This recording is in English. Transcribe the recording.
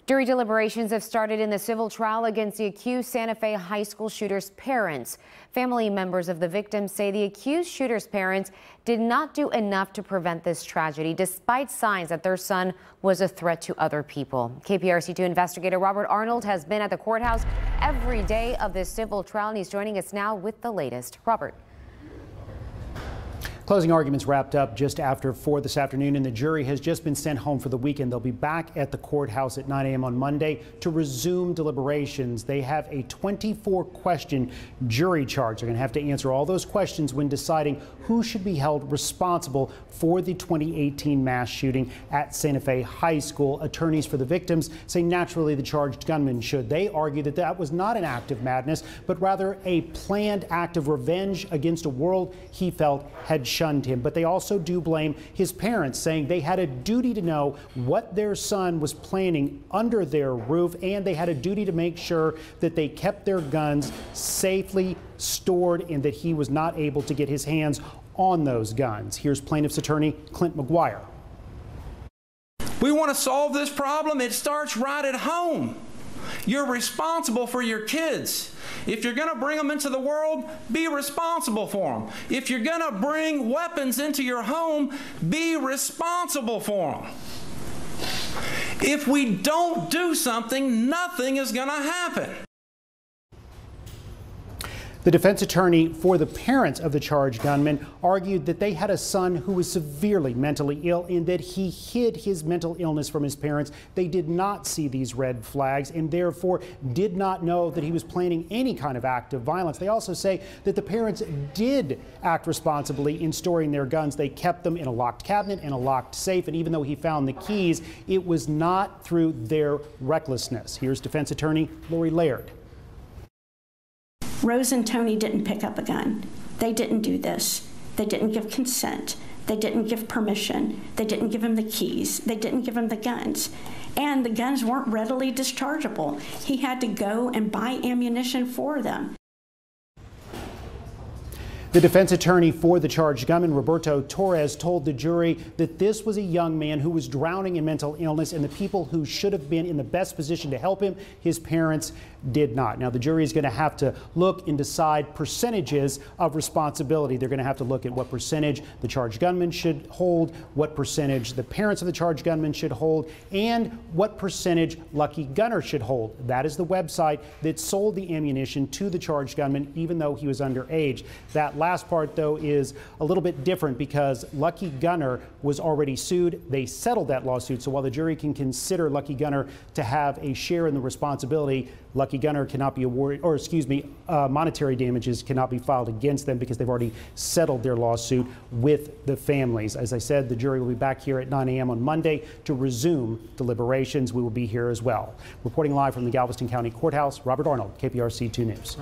Jury deliberations have started in the civil trial against the accused Santa Fe High School shooter's parents. Family members of the victim say the accused shooter's parents did not do enough to prevent this tragedy, despite signs that their son was a threat to other people. KPRC2 investigator Robert Arnold has been at the courthouse every day of this civil trial, and he's joining us now with the latest. Robert. Closing arguments wrapped up just after 4 this afternoon, and the jury has just been sent home for the weekend. They'll be back at the courthouse at 9 a.m. on Monday to resume deliberations. They have a 24-question jury charge. They're going to have to answer all those questions when deciding who should be held responsible for the 2018 mass shooting at Santa Fe High School. Attorneys for the victims say naturally the charged gunman should. They argue that that was not an act of madness, but rather a planned act of revenge against a world he felt had shunned him. But they also do blame his parents, saying they had a duty to know what their son was planning under their roof, and they had a duty to make sure that they kept their guns safely stored and that he was not able to get his hands on those guns. Here's plaintiff's attorney Clint McGuire. We want to solve this problem. It starts right at home. You're responsible for your kids. If you're going to bring them into the world, be responsible for them. If you're going to bring weapons into your home, be responsible for them. If we don't do something, nothing is going to happen. The defense attorney for the parents of the charged gunman argued that they had a son who was severely mentally ill and that he hid his mental illness from his parents. They did not see these red flags and therefore did not know that he was planning any kind of act of violence. They also say that the parents did act responsibly in storing their guns. They kept them in a locked cabinet and a locked safe, and even though he found the keys, it was not through their recklessness. Here's defense attorney Lori Laird. Rose and Tony didn't pick up a gun. They didn't do this. They didn't give consent. They didn't give permission. They didn't give him the keys. They didn't give him the guns. And the guns weren't readily dischargeable. He had to go and buy ammunition for them. The defense attorney for the charged gunman, Roberto Torres, told the jury that this was a young man who was drowning in mental illness, and the people who should have been in the best position to help him, his parents, did not. Now, the jury is going to have to look and decide percentages of responsibility. They're going to have to look at what percentage the charged gunman should hold, what percentage the parents of the charged gunman should hold, and what percentage Lucky Gunner should hold. That is the website that sold the ammunition to the charged gunman, even though he was underage. That last part, though, is a little bit different because Lucky Gunner was already sued. They settled that lawsuit, so while the jury can consider Lucky Gunner to have a share in the responsibility, Lucky Gunner cannot be awarded, or excuse me, monetary damages cannot be filed against them because they've already settled their lawsuit with the families. As I said, the jury will be back here at 9 a.m. on Monday to resume deliberations. We will be here as well. Reporting live from the Galveston County Courthouse, Robert Arnold, KPRC 2 News.